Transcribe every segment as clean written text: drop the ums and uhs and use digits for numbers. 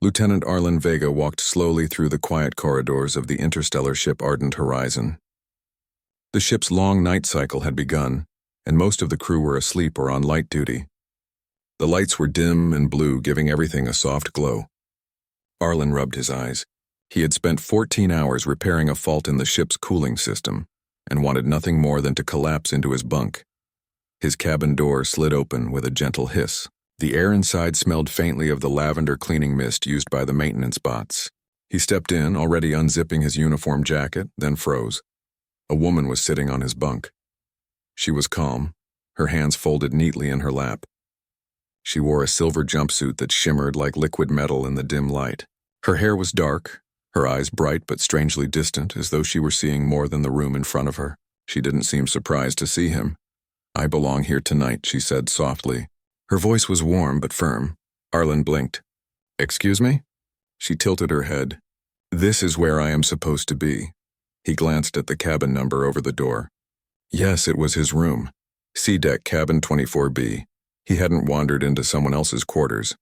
Lieutenant Arlen Vega walked slowly through the quiet corridors of the interstellar ship Ardent Horizon. The ship's long night cycle had begun, and most of the crew were asleep or on light duty. The lights were dim and blue, giving everything a soft glow. Arlen rubbed his eyes. He had spent 14 hours repairing a fault in the ship's cooling system, and wanted nothing more than to collapse into his bunk. His cabin door slid open with a gentle hiss. The air inside smelled faintly of the lavender cleaning mist used by the maintenance bots. He stepped in, already unzipping his uniform jacket, then froze. A woman was sitting on his bunk. She was calm, her hands folded neatly in her lap. She wore a silver jumpsuit that shimmered like liquid metal in the dim light. Her hair was dark, her eyes bright but strangely distant, as though she were seeing more than the room in front of her. She didn't seem surprised to see him. "I belong here tonight," she said softly. Her voice was warm but firm. Arlen blinked. "Excuse me?" She tilted her head. "This is where I am supposed to be." He glanced at the cabin number over the door. Yes, it was his room. C-Deck cabin 24B. He hadn't wandered into someone else's quarters.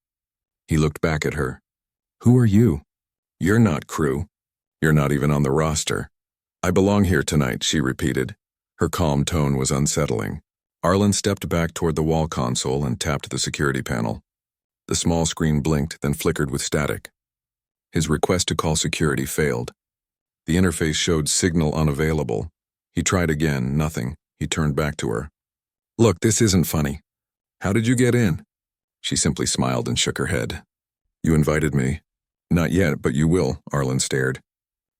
He looked back at her. "Who are you?" "You're not crew. You're not even on the roster." "I belong here tonight," she repeated. Her calm tone was unsettling. Arlen stepped back toward the wall console and tapped the security panel. The small screen blinked, then flickered with static. His request to call security failed. The interface showed signal unavailable. He tried again, nothing. He turned back to her. "Look, this isn't funny. How did you get in?" She simply smiled and shook her head. "You invited me." "Not yet, but you will," Arlen stared.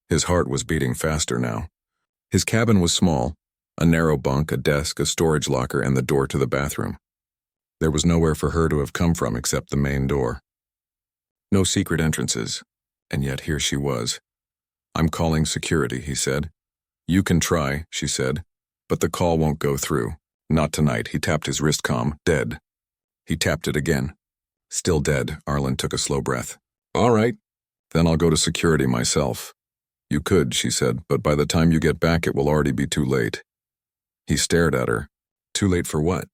His heart was beating faster now. His cabin was small. A narrow bunk, a desk, a storage locker, and the door to the bathroom. There was nowhere for her to have come from except the main door. No secret entrances, and yet here she was. "I'm calling security," he said. "You can try," she said, "but the call won't go through. Not tonight." He tapped his wristcom. "Dead." He tapped it again. Still dead. Arlen took a slow breath. "All right, then I'll go to security myself." "You could," she said, "but by the time you get back it will already be too late." He stared at her. Too late for what?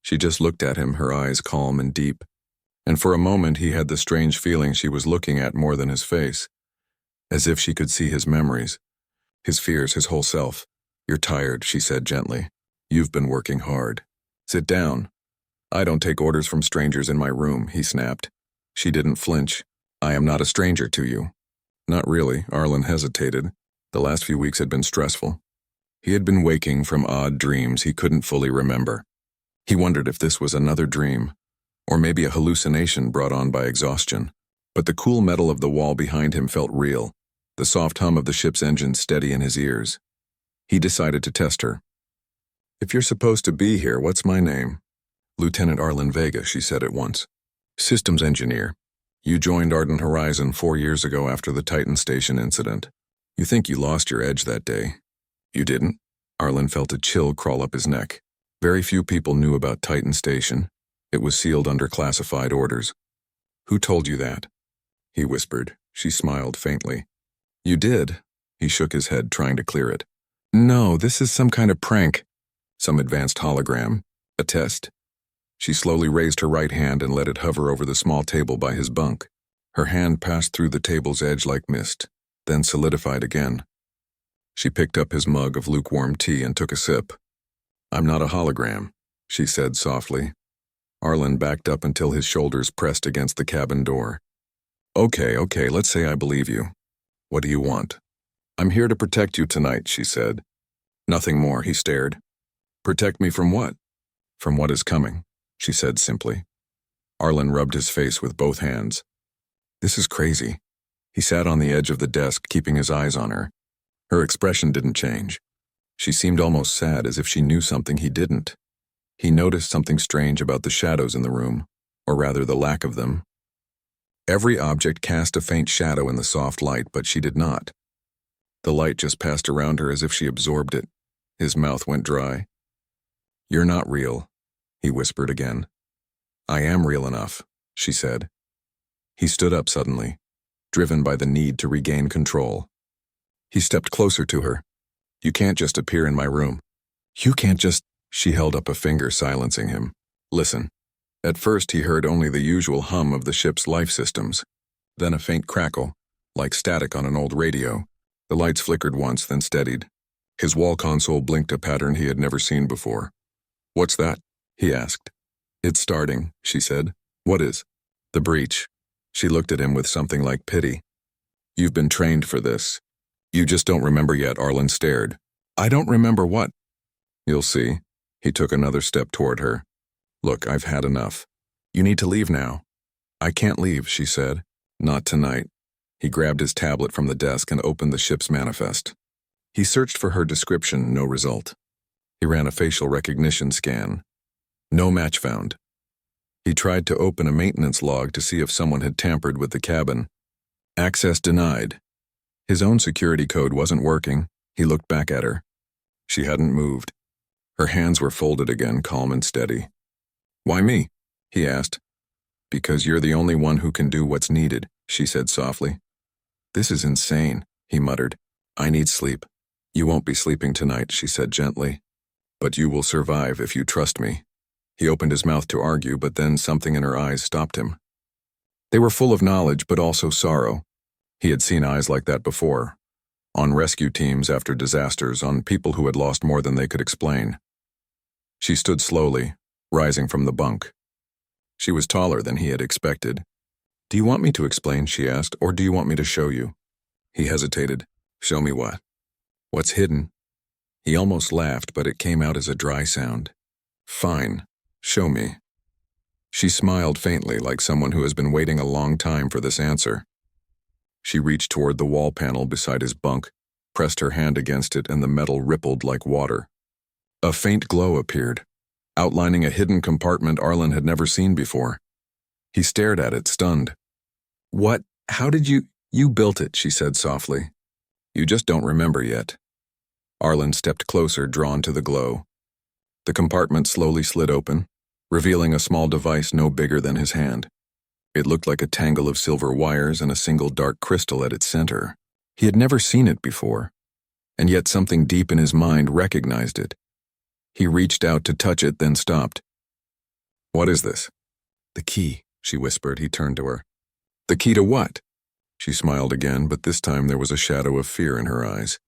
She just looked at him, her eyes calm and deep. And for a moment he had the strange feeling she was looking at more than his face. As if she could see his memories, his fears, his whole self. "You're tired," she said gently. "You've been working hard. Sit down." "I don't take orders from strangers in my room," he snapped. She didn't flinch. "I am not a stranger to you." "Not really," Arlen hesitated. The last few weeks had been stressful. He had been waking from odd dreams he couldn't fully remember. He wondered if this was another dream, or maybe a hallucination brought on by exhaustion. But the cool metal of the wall behind him felt real, the soft hum of the ship's engine steady in his ears. He decided to test her. "If you're supposed to be here, what's my name?" "Lieutenant Arlen Vega," she said at once. "Systems engineer. You joined Ardent Horizon 4 years ago after the Titan Station incident. You think you lost your edge that day. You didn't." Arlen felt a chill crawl up his neck. Very few people knew about Titan Station. It was sealed under classified orders. "Who told you that?" He whispered. She smiled faintly. "You did." He shook his head, trying to clear it. "No, this is some kind of prank. Some advanced hologram. A test." She slowly raised her right hand and let it hover over the small table by his bunk. Her hand passed through the table's edge like mist, then solidified again. She picked up his mug of lukewarm tea and took a sip. "I'm not a hologram," she said softly. Arlen backed up until his shoulders pressed against the cabin door. Okay, let's say I believe you. What do you want?" "I'm here to protect you tonight," she said. "Nothing more," he stared. "Protect me from what?" "From what is coming," she said simply. Arlen rubbed his face with both hands. This is crazy. He sat on the edge of the desk, keeping his eyes on her. Her expression didn't change. She seemed almost sad, as if she knew something he didn't. He noticed something strange about the shadows in the room, or rather the lack of them. Every object cast a faint shadow in the soft light, but she did not. The light just passed around her as if she absorbed it. His mouth went dry. "You're not real," he whispered again. "I am real enough," she said. He stood up suddenly, driven by the need to regain control. He stepped closer to her. "You can't just appear in my room. You can't just—" She held up a finger, silencing him. "Listen." At first he heard only the usual hum of the ship's life systems. Then a faint crackle, like static on an old radio. The lights flickered once, then steadied. His wall console blinked a pattern he had never seen before. "What's that?" he asked. "It's starting," she said. "What is?" "The breach." She looked at him with something like pity. "You've been trained for this. You just don't remember yet," Arlen stared. "I don't remember what?" "You'll see." He took another step toward her. "Look, I've had enough. You need to leave now." "I can't leave," she said. "Not tonight." He grabbed his tablet from the desk and opened the ship's manifest. He searched for her description, no result. He ran a facial recognition scan. No match found. He tried to open a maintenance log to see if someone had tampered with the cabin. Access denied. His own security code wasn't working. He looked back at her. She hadn't moved. Her hands were folded again, calm and steady. "Why me?" he asked. "Because you're the only one who can do what's needed," she said softly. "This is insane," he muttered. "I need sleep." "You won't be sleeping tonight," she said gently. "But you will survive if you trust me." He opened his mouth to argue, but then something in her eyes stopped him. They were full of knowledge, but also sorrow. He had seen eyes like that before. On rescue teams after disasters, on people who had lost more than they could explain. She stood slowly, rising from the bunk. She was taller than he had expected. "Do you want me to explain?" she asked, "or do you want me to show you?" He hesitated. "Show me what?" "What's hidden?" He almost laughed, but it came out as a dry sound. "Fine. Show me." She smiled faintly, like someone who has been waiting a long time for this answer. She reached toward the wall panel beside his bunk, pressed her hand against it, and the metal rippled like water. A faint glow appeared, outlining a hidden compartment Arlen had never seen before. He stared at it, stunned. "What? How did you built it," she said softly. "You just don't remember yet." Arlen stepped closer, drawn to the glow. The compartment slowly slid open, revealing a small device no bigger than his hand. It looked like a tangle of silver wires and a single dark crystal at its center. He had never seen it before, and yet something deep in his mind recognized it. He reached out to touch it, then stopped. "What is this?" "The key," she whispered. He turned to her. "The key to what?" She smiled again, but this time there was a shadow of fear in her eyes.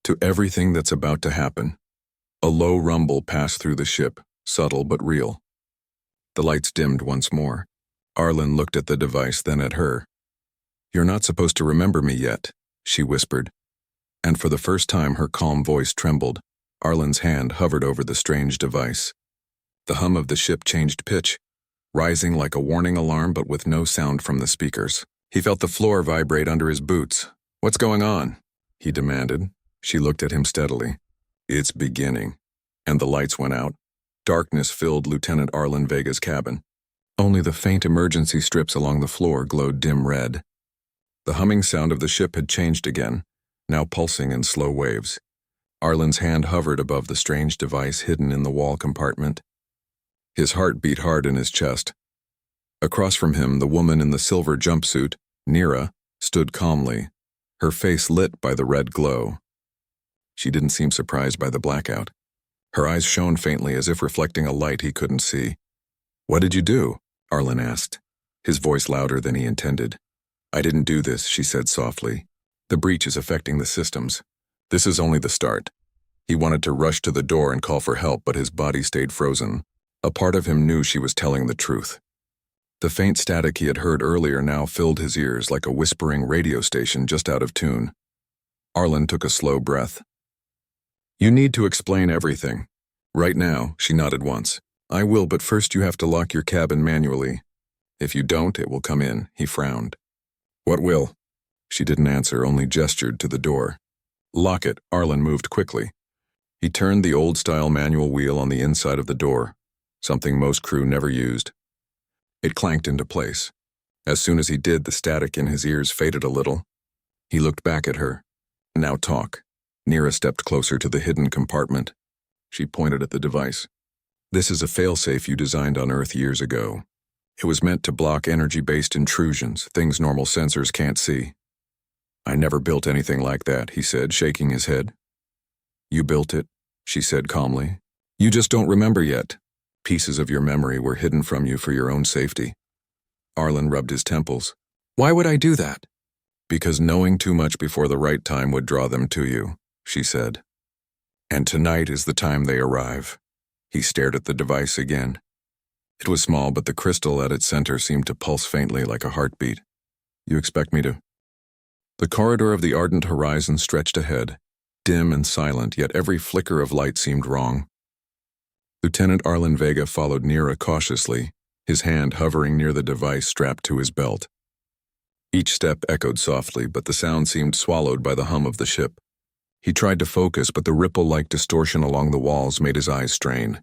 "To everything that's about to happen." A low rumble passed through the ship, subtle but real. The lights dimmed once more. Arlen looked at the device, then at her. "You're not supposed to remember me yet," she whispered. And for the first time her calm voice trembled. Arlen's hand hovered over the strange device. The hum of the ship changed pitch, rising like a warning alarm but with no sound from the speakers. He felt the floor vibrate under his boots. "What's going on?" he demanded. She looked at him steadily. "It's beginning." And the lights went out. Darkness filled Lieutenant Arlen Vega's cabin. Only the faint emergency strips along the floor glowed dim red. The humming sound of the ship had changed again, now pulsing in slow waves. Arlen's hand hovered above the strange device hidden in the wall compartment. His heart beat hard in his chest. Across from him, the woman in the silver jumpsuit, Nira, stood calmly, her face lit by the red glow. She didn't seem surprised by the blackout. Her eyes shone faintly as if reflecting a light he couldn't see. "What did you do?" Arlen asked, his voice louder than he intended. "I didn't do this," she said softly. "The breach is affecting the systems. This is only the start." He wanted to rush to the door and call for help, but his body stayed frozen. A part of him knew she was telling the truth. The faint static he had heard earlier now filled his ears like a whispering radio station just out of tune. Arlen took a slow breath. "You need to explain everything." "Right now," she nodded once. "I will, but first you have to lock your cabin manually. If you don't, it will come in," he frowned. "What will?" She didn't answer, only gestured to the door. "Lock it." Arlen moved quickly. He turned the old-style manual wheel on the inside of the door, something most crew never used. It clanked into place. As soon as he did, the static in his ears faded a little. He looked back at her. "Now talk." Nira stepped closer to the hidden compartment. She pointed at the device. "This is a failsafe you designed on Earth years ago. It was meant to block energy-based intrusions, things normal sensors can't see." "I never built anything like that," he said, shaking his head. "You built it," she said calmly. "You just don't remember yet. Pieces of your memory were hidden from you for your own safety." Arlen rubbed his temples. Why would I do that? Because knowing too much before the right time would draw them to you, she said. And tonight is the time they arrive. He stared at the device again. It was small, but the crystal at its center seemed to pulse faintly like a heartbeat. You expect me to? The corridor of the ardent horizon stretched ahead, dim and silent, yet every flicker of light seemed wrong. Lieutenant Arlen Vega followed Nira cautiously, his hand hovering near the device strapped to his belt. Each step echoed softly, but the sound seemed swallowed by the hum of the ship. He tried to focus, but the ripple-like distortion along the walls made his eyes strain.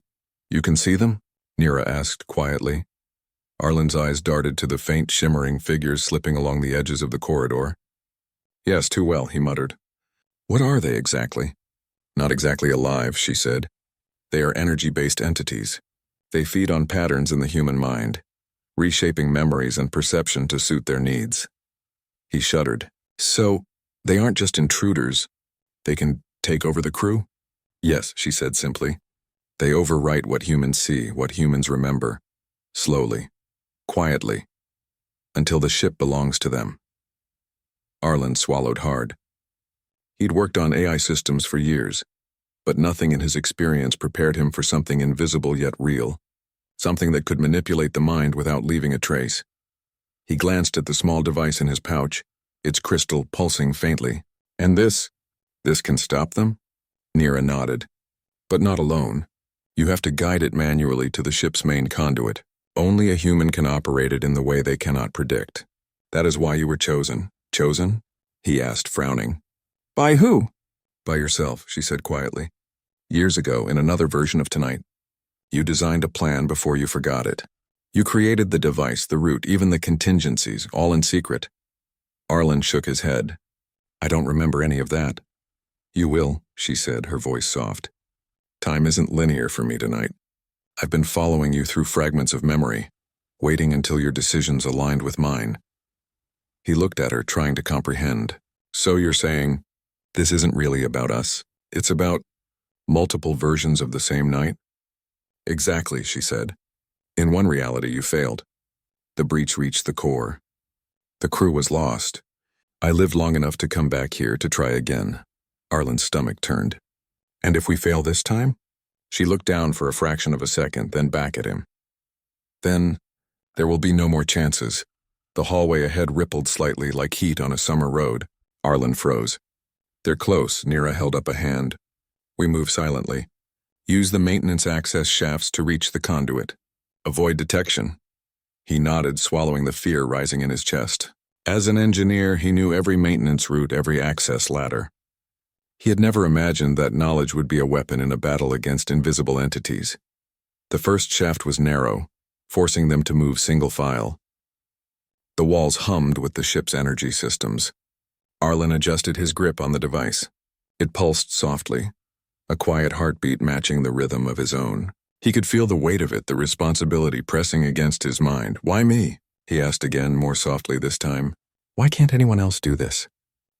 You can see them? Nira asked quietly. Arlen's eyes darted to the faint, shimmering figures slipping along the edges of the corridor. Yes, too well, he muttered. What are they exactly? Not exactly alive, she said. They are energy-based entities. They feed on patterns in the human mind, reshaping memories and perception to suit their needs. He shuddered. So, they aren't just intruders. They can take over the crew? Yes, she said simply. They overwrite what humans see, what humans remember. Slowly, quietly, until the ship belongs to them. Arlen swallowed hard. He'd worked on AI systems for years, but nothing in his experience prepared him for something invisible yet real, something that could manipulate the mind without leaving a trace. He glanced at the small device in his pouch, its crystal pulsing faintly. And this can stop them? Nira nodded. But not alone. You have to guide it manually to the ship's main conduit. Only a human can operate it in the way they cannot predict. That is why you were chosen. Chosen? He asked, frowning. By who? By yourself, she said quietly. Years ago, in another version of tonight. You designed a plan before you forgot it. You created the device, the route, even the contingencies, all in secret. Arlen shook his head. I don't remember any of that. You will, she said, her voice soft. Time isn't linear for me tonight. I've been following you through fragments of memory, waiting until your decisions aligned with mine. He looked at her, trying to comprehend. So you're saying, this isn't really about us? It's about multiple versions of the same night? Exactly, she said. In one reality, you failed. The breach reached the core. The crew was lost. I lived long enough to come back here to try again. Arlen's stomach turned. And if we fail this time? She looked down for a fraction of a second, then back at him. Then, there will be no more chances. The hallway ahead rippled slightly like heat on a summer road. Arlen froze. They're close, Nira held up a hand. We move silently. Use the maintenance access shafts to reach the conduit. Avoid detection. He nodded, swallowing the fear rising in his chest. As an engineer, he knew every maintenance route, every access ladder. He had never imagined that knowledge would be a weapon in a battle against invisible entities. The first shaft was narrow, forcing them to move single file. The walls hummed with the ship's energy systems. Arlen adjusted his grip on the device. It pulsed softly, a quiet heartbeat matching the rhythm of his own. He could feel the weight of it, the responsibility pressing against his mind. Why me? He asked again, more softly this time. Why can't anyone else do this?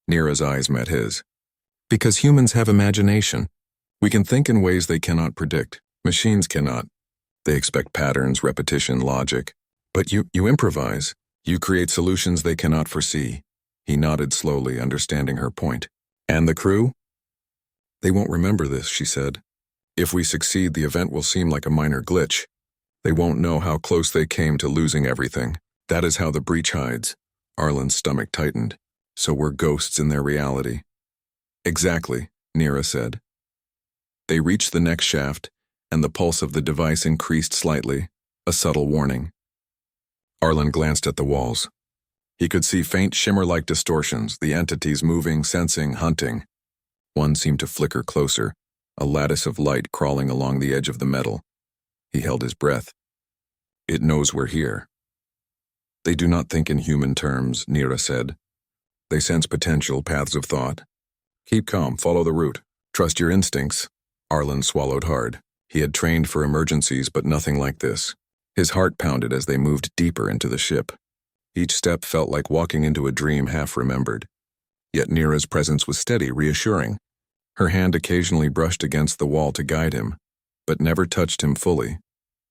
Nira's eyes met his. Because humans have imagination. We can think in ways they cannot predict. Machines cannot. They expect patterns, repetition, logic. But you improvise. You create solutions they cannot foresee. He nodded slowly, understanding her point. And the crew? They won't remember this, she said. If we succeed, the event will seem like a minor glitch. They won't know how close they came to losing everything. That is how the breach hides. Arlen's stomach tightened. So we're ghosts in their reality. Exactly, Nira said. They reached the next shaft, and the pulse of the device increased slightly, a subtle warning. Arlen glanced at the walls. He could see faint shimmer-like distortions, the entities moving, sensing, hunting. One seemed to flicker closer, a lattice of light crawling along the edge of the metal. He held his breath. It knows we're here. They do not think in human terms, Nira said. They sense potential, paths of thought. Keep calm, follow the route. Trust your instincts. Arlen swallowed hard. He had trained for emergencies, but nothing like this. His heart pounded as they moved deeper into the ship. Each step felt like walking into a dream half-remembered. Yet Nira's presence was steady, reassuring. Her hand occasionally brushed against the wall to guide him, but never touched him fully,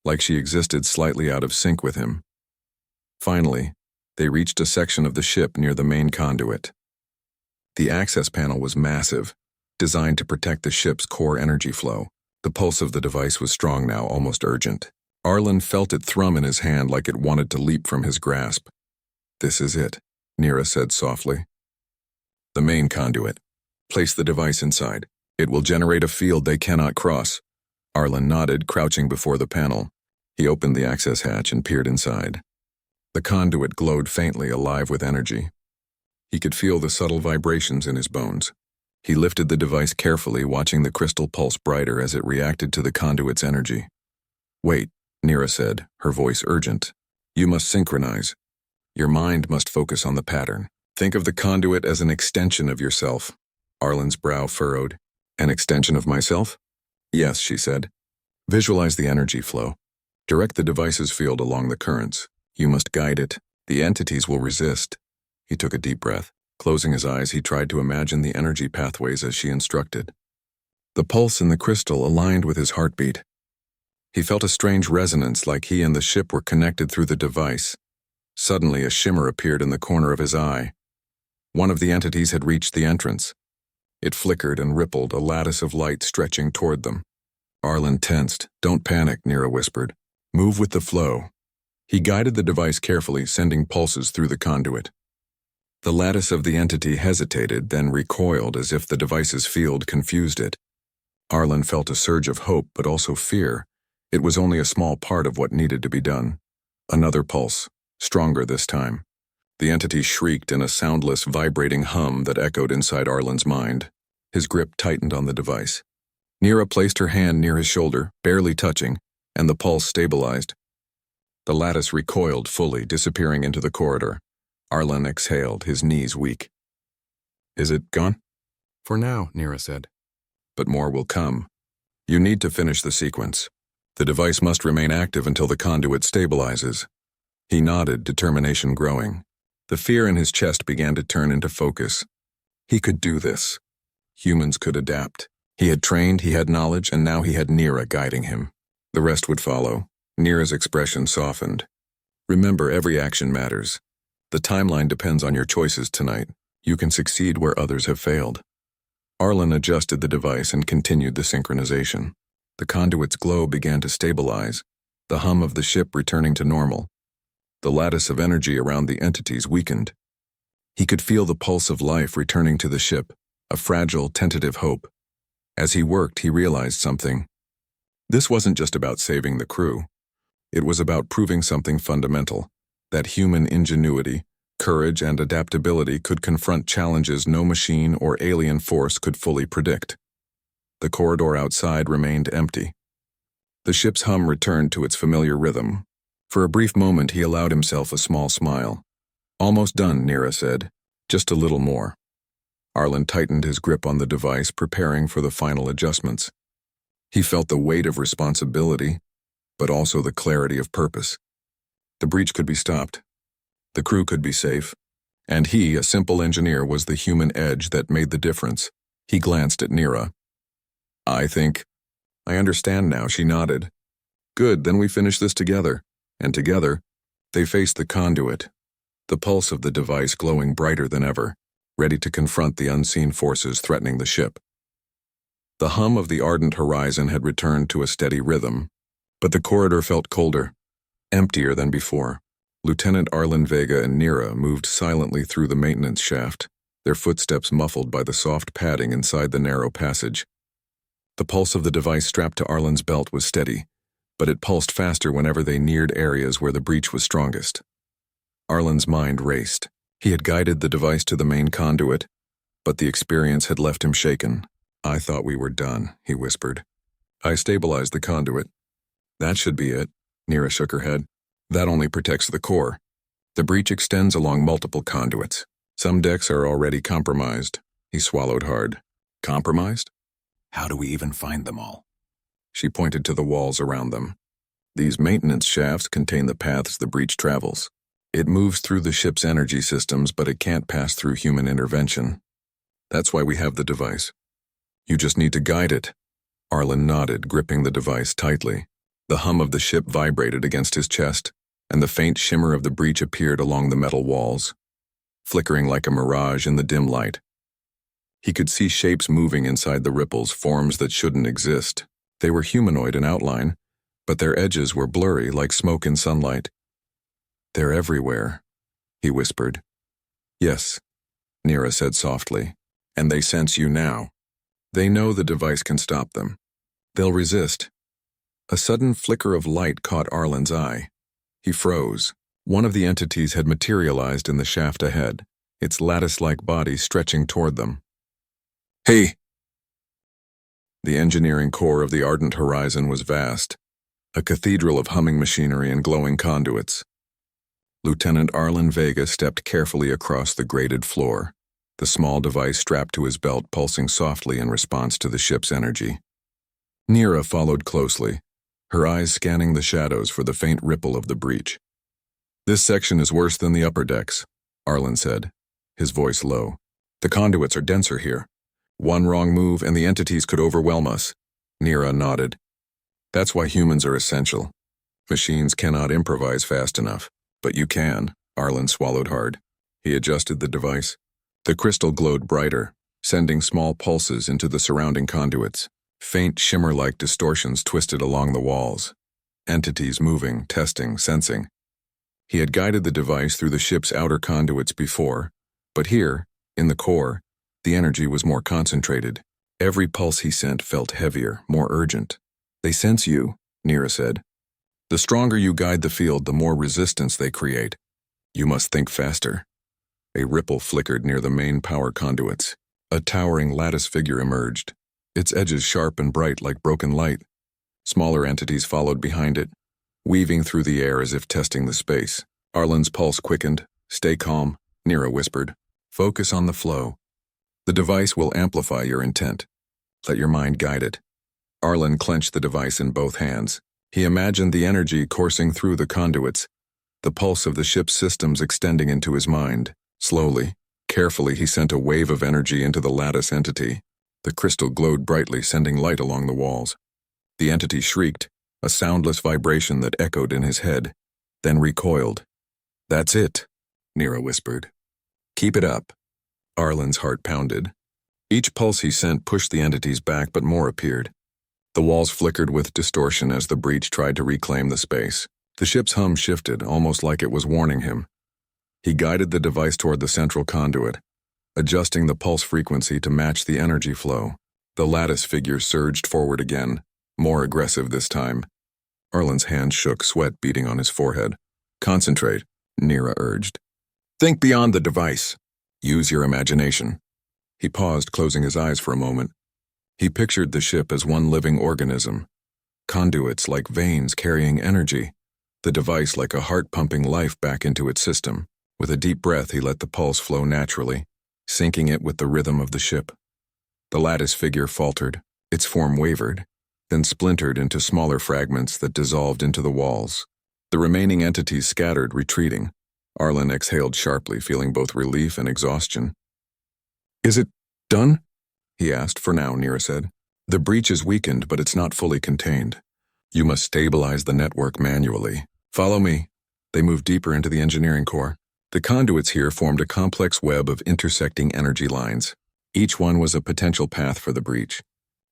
like she existed slightly out of sync with him. Finally, They reached a section of the ship near the main conduit. The access panel was massive, designed to protect the ship's core energy flow. The pulse of the device was strong now, almost urgent. Arlen felt it thrum in his hand like it wanted to leap from his grasp. "This is it," Nira said softly. "The main conduit. Place the device inside. It will generate a field they cannot cross." Arlen nodded, crouching before the panel. He opened the access hatch and peered inside. The conduit glowed faintly, alive with energy. He could feel the subtle vibrations in his bones. He lifted the device carefully, watching the crystal pulse brighter as it reacted to the conduit's energy. "Wait," Nira said, her voice urgent. "You must synchronize. Your mind must focus on the pattern. Think of the conduit as an extension of yourself." Arlen's brow furrowed. "An extension of myself?" "Yes," she said. "Visualize the energy flow. Direct the device's field along the currents. You must guide it. The entities will resist." He took a deep breath. Closing his eyes, he tried to imagine the energy pathways as she instructed. The pulse in the crystal aligned with his heartbeat. He felt a strange resonance, like he and the ship were connected through the device. Suddenly, a shimmer appeared in the corner of his eye. One of the entities had reached the entrance. It flickered and rippled, a lattice of light stretching toward them. Arlen tensed. "Don't panic," Nira whispered. "Move with the flow." He guided the device carefully, sending pulses through the conduit. The lattice of the entity hesitated, then recoiled as if the device's field confused it. Arlen felt a surge of hope, but also fear. It was only a small part of what needed to be done. Another pulse, stronger this time. The entity shrieked in a soundless, vibrating hum that echoed inside Arlen's mind. His grip tightened on the device. Nira placed her hand near his shoulder, barely touching, and the pulse stabilized. The lattice recoiled fully, disappearing into the corridor. Arlen exhaled, his knees weak. "Is it gone?" "For now," Nira said. "But more will come. You need to finish the sequence. The device must remain active until the conduit stabilizes." He nodded, determination growing. The fear in his chest began to turn into focus. He could do this. Humans could adapt. He had trained, he had knowledge, and now he had Nira guiding him. The rest would follow. Nira's expression softened. "Remember, every action matters. The timeline depends on your choices tonight. You can succeed where others have failed." Arlen adjusted the device and continued the synchronization. The conduit's glow began to stabilize, the hum of the ship returning to normal. The lattice of energy around the entities weakened. He could feel the pulse of life returning to the ship, a fragile, tentative hope. As he worked, he realized something. This wasn't just about saving the crew. It was about proving something fundamental, that human ingenuity, courage, and adaptability could confront challenges no machine or alien force could fully predict. The corridor outside remained empty. The ship's hum returned to its familiar rhythm. For a brief moment, he allowed himself a small smile. "Almost done," Nira said. "Just a little more." Arlen tightened his grip on the device, preparing for the final adjustments. He felt the weight of responsibility, but also the clarity of purpose. The breach could be stopped. The crew could be safe. And he, a simple engineer, was the human edge that made the difference. He glanced at Nira. I understand now," she nodded. "Good, then we finish this together." And together, they faced the conduit, the pulse of the device glowing brighter than ever, ready to confront the unseen forces threatening the ship. The hum of the ardent horizon had returned to a steady rhythm, but the corridor felt colder, emptier than before. Lieutenant Arlen Vega and Nira moved silently through the maintenance shaft, their footsteps muffled by the soft padding inside the narrow passage. The pulse of the device strapped to Arlen's belt was steady, but it pulsed faster whenever they neared areas where the breach was strongest. Arlen's mind raced. He had guided the device to the main conduit, but the experience had left him shaken. "I thought we were done," he whispered. "I stabilized the conduit." "That should be it," Nira shook her head. "That only protects the core. The breach extends along multiple conduits. Some decks are already compromised." He swallowed hard. "Compromised? How do we even find them all?" She pointed to the walls around them. "These maintenance shafts contain the paths the breach travels. It moves through the ship's energy systems, but it can't pass through human intervention. That's why we have the device. You just need to guide it." Arlen nodded, gripping the device tightly. The hum of the ship vibrated against his chest. and the faint shimmer of the breach appeared along the metal walls, flickering like a mirage in the dim light. He could see shapes moving inside the ripples, forms that shouldn't exist. They were humanoid in outline, but their edges were blurry like smoke in sunlight. "They're everywhere," he whispered. "Yes," Nira said softly, "and they sense you now. They know the device can stop them. They'll resist." A sudden flicker of light caught Arlen's eye. He froze. One of the entities had materialized in the shaft ahead, its lattice-like body stretching toward them. "Hey!" The engineering core of the ardent horizon was vast, a cathedral of humming machinery and glowing conduits. Lieutenant Arlen Vega stepped carefully across the grated floor, the small device strapped to his belt pulsing softly in response to the ship's energy. Nira followed closely, her eyes scanning the shadows for the faint ripple of the breach. "This section is worse than the upper decks," Arlen said, his voice low. "The conduits are denser here. One wrong move and the entities could overwhelm us." Nira nodded. "That's why humans are essential. Machines cannot improvise fast enough, but you can." Arlen swallowed hard. He adjusted the device. The crystal glowed brighter, sending small pulses into the surrounding conduits. Faint shimmer-like distortions twisted along the walls. Entities moving, testing, sensing. He had guided the device through the ship's outer conduits before, but here, in the core, the energy was more concentrated. Every pulse he sent felt heavier, more urgent. "They sense you," Nira said. "The stronger you guide the field, the more resistance they create. You must think faster." A ripple flickered near the main power conduits. A towering lattice figure emerged, its edges sharp and bright like broken light. Smaller entities followed behind it, weaving through the air as if testing the space. Arlen's pulse quickened. "Stay calm," Nira whispered. "Focus on the flow. The device will amplify your intent. Let your mind guide it." Arlen clenched the device in both hands. He imagined the energy coursing through the conduits, the pulse of the ship's systems extending into his mind. Slowly, carefully, he sent a wave of energy into the lattice entity. The crystal glowed brightly, sending light along the walls. The entity shrieked, a soundless vibration that echoed in his head, then recoiled. "That's it," Nira whispered. "Keep it up." Arlen's heart pounded. Each pulse he sent pushed the entities back, but more appeared. The walls flickered with distortion as the breach tried to reclaim the space. The ship's hum shifted, almost like it was warning him. He guided the device toward the central conduit, adjusting the pulse frequency to match the energy flow. The lattice figure surged forward again, more aggressive this time. Arlen's hand shook, sweat beading on his forehead. "Concentrate," Nira urged. "Think beyond the device. Use your imagination." He paused, closing his eyes for a moment. He pictured the ship as one living organism, conduits like veins carrying energy, the device like a heart pumping life back into its system. With a deep breath, he let the pulse flow naturally, syncing it with the rhythm of the ship. The lattice figure faltered, its form wavered, then splintered into smaller fragments that dissolved into the walls. The remaining entities scattered, retreating. Arlen exhaled sharply, feeling both relief and exhaustion. "Is it done?" he asked. "For now," Nira said. "The breach is weakened, but it's not fully contained. You must stabilize the network manually. Follow me." They moved deeper into the engineering core. The conduits here formed a complex web of intersecting energy lines. Each one was a potential path for the breach.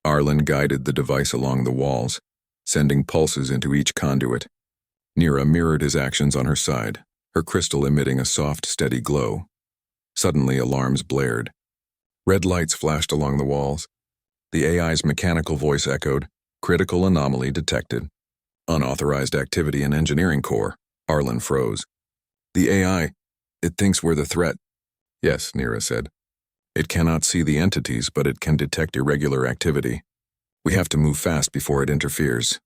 Arlen guided the device along the walls, sending pulses into each conduit. Nira mirrored his actions on her side, her crystal emitting a soft, steady glow. Suddenly, alarms blared. Red lights flashed along the walls. The AI's mechanical voice echoed, "Critical anomaly detected." "Unauthorized activity in engineering core." Arlen froze. "The AI, it thinks we're the threat." "Yes," Nira said. "It cannot see the entities, but it can detect irregular activity. We have to move fast before it interferes."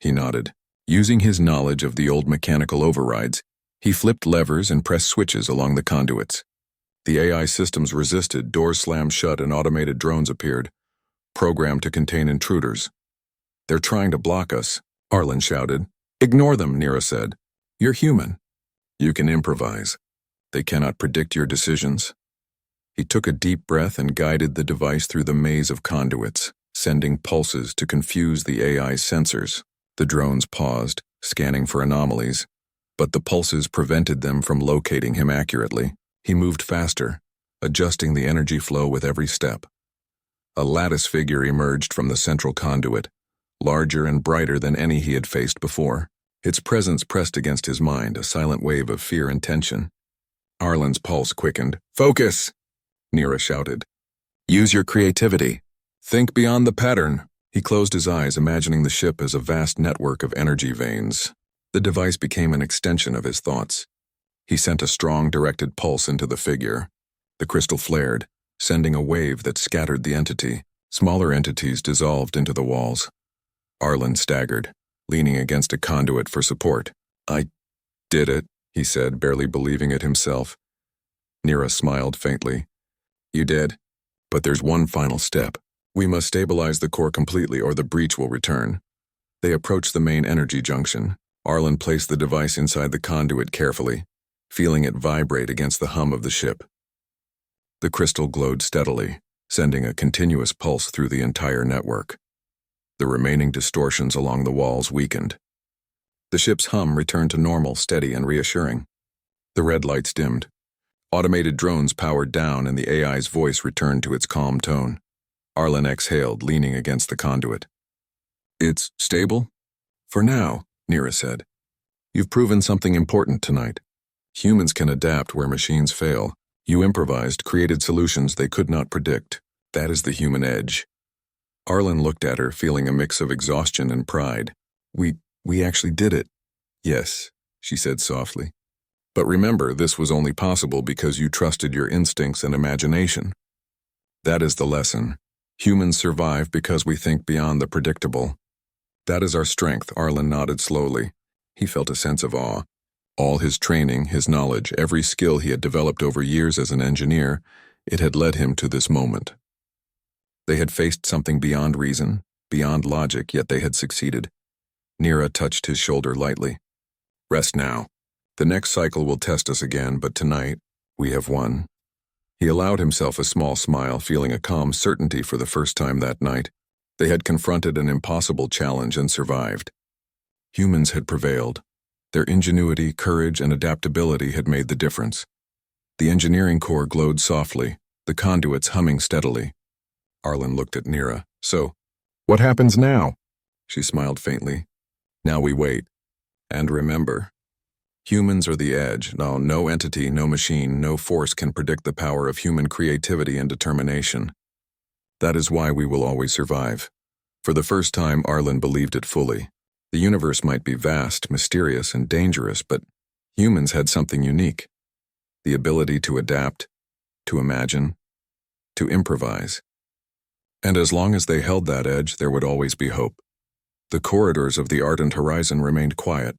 He nodded. Using his knowledge of the old mechanical overrides, he flipped levers and pressed switches along the conduits. The AI systems resisted, doors slammed shut, and automated drones appeared, programmed to contain intruders. "They're trying to block us," Arlen shouted. "Ignore them," Nira said. "You're human. You can improvise. They cannot predict your decisions." He took a deep breath and guided the device through the maze of conduits, sending pulses to confuse the AI's sensors. The drones paused, scanning for anomalies. but the pulses prevented them from locating him accurately. He moved faster, adjusting the energy flow with every step. A lattice figure emerged from the central conduit, larger and brighter than any he had faced before. Its presence pressed against his mind, a silent wave of fear and tension. Arlen's pulse quickened. "Focus!" Nira shouted. "Use your creativity. Think beyond the pattern." He closed his eyes, imagining the ship as a vast network of energy veins. The device became an extension of his thoughts. He sent a strong, directed pulse into the figure. The crystal flared, sending a wave that scattered the entity. Smaller entities dissolved into the walls. Arlen staggered, leaning against a conduit for support. "I did it," he said, barely believing it himself. Nira smiled faintly. "You did? But there's one final step. We must stabilize the core completely or the breach will return." They approached the main energy junction. Arlen placed the device inside the conduit carefully, feeling it vibrate against the hum of the ship. The crystal glowed steadily, sending a continuous pulse through the entire network. The remaining distortions along the walls weakened. The ship's hum returned to normal, steady and reassuring. The red lights dimmed. Automated drones powered down and the AI's voice returned to its calm tone. Arlen exhaled, leaning against the conduit. "It's stable?" "For now," Nira said. "You've proven something important tonight. Humans can adapt where machines fail. You improvised, created solutions they could not predict. That is the human edge." Arlen looked at her, feeling a mix of exhaustion and pride. We actually did it." "Yes," she said softly. "But remember, this was only possible because you trusted your instincts and imagination. That is the lesson. Humans survive because we think beyond the predictable. That is our strength." Arlen nodded slowly. He felt a sense of awe. All his training, his knowledge, every skill he had developed over years as an engineer, it had led him to this moment. They had faced something beyond reason, beyond logic, yet they had succeeded. Nira touched his shoulder lightly. "Rest now. The next cycle will test us again, but tonight, we have won." He allowed himself a small smile, feeling a calm certainty for the first time that night. They had confronted an impossible challenge and survived. Humans had prevailed. Their ingenuity, courage, and adaptability had made the difference. The engineering core glowed softly, the conduits humming steadily. Arlen looked at Nira. "So, what happens now?" She smiled faintly. "Now we wait. And remember, humans are the edge. No entity, no machine, no force can predict the power of human creativity and determination. That is why we will always survive." For the first time, Arlen believed it fully. The universe might be vast, mysterious, and dangerous, but humans had something unique. The ability to adapt, to imagine, to improvise. And as long as they held that edge, there would always be hope. The corridors of the ardent horizon remained quiet.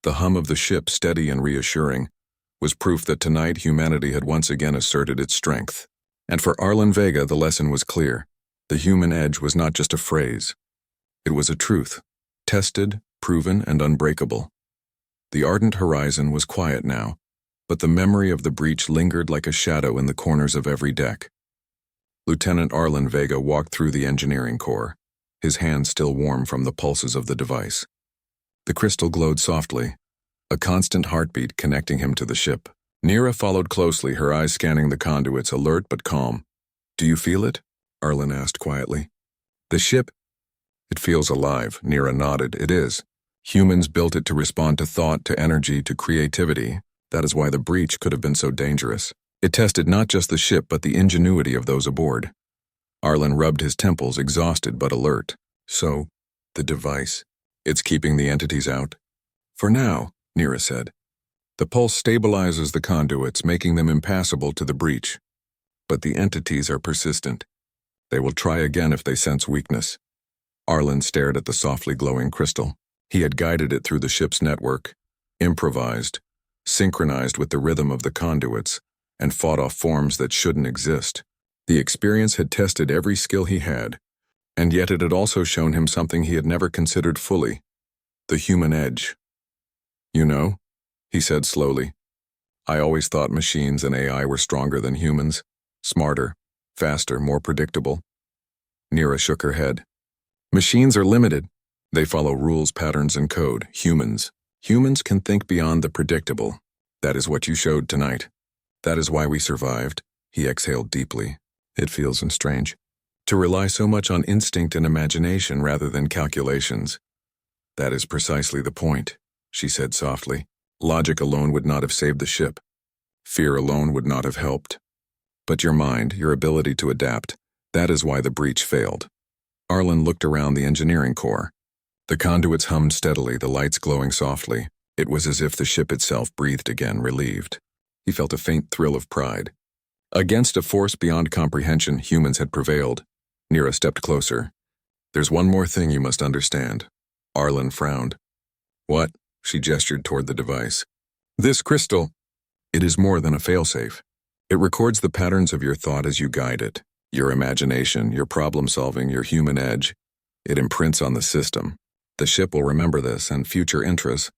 The hum of the ship, steady and reassuring, was proof that tonight humanity had once again asserted its strength. And for Arlen Vega, the lesson was clear. The human edge was not just a phrase. It was a truth, tested, proven, and unbreakable. The ardent horizon was quiet now, but the memory of the breach lingered like a shadow in the corners of every deck. Lieutenant Arlen Vega walked through the engineering core, his hands still warm from the pulses of the device. The crystal glowed softly, a constant heartbeat connecting him to the ship. Nira followed closely, her eyes scanning the conduits, alert but calm. "Do you feel it?" Arlen asked quietly. "The ship?" "It feels alive," Nira nodded. "It is. Humans built it to respond to thought, to energy, to creativity. That is why the breach could have been so dangerous. It tested not just the ship, but the ingenuity of those aboard." Arlen rubbed his temples, exhausted but alert. "So, the device, it's keeping the entities out?" "For now," Nira said. "The pulse stabilizes the conduits, making them impassable to the breach. But the entities are persistent. They will try again if they sense weakness." Arlen stared at the softly glowing crystal. He had guided it through the ship's network, improvised, synchronized with the rhythm of the conduits, and fought off forms that shouldn't exist. The experience had tested every skill he had, and yet it had also shown him something he had never considered fully: the human edge. "You know," he said slowly, "I always thought machines and AI were stronger than humans, smarter, faster, more predictable." Nira shook her head. "Machines are limited. They follow rules, patterns, and code. Humans Humans can think beyond the predictable. That is what you showed tonight. That is why we survived. He exhaled deeply. It feels strange. To rely so much on instinct and imagination rather than calculations. That is precisely the point, she said softly. Logic alone would not have saved the ship. Fear alone would not have helped. But your mind, your ability to adapt, that is why the breach failed. Arlen looked around the engineering core. The conduits hummed steadily, the lights glowing softly. It was as if the ship itself breathed again, relieved. He felt a faint thrill of pride. Against a force beyond comprehension, humans had prevailed. Nira stepped closer. There's one more thing you must understand. Arlen frowned. What? She gestured toward the device. This crystal. It is more than a failsafe. It records the patterns of your thought as you guide it. Your imagination, your problem-solving, your human edge. It imprints on the system. The ship will remember this, and future interests,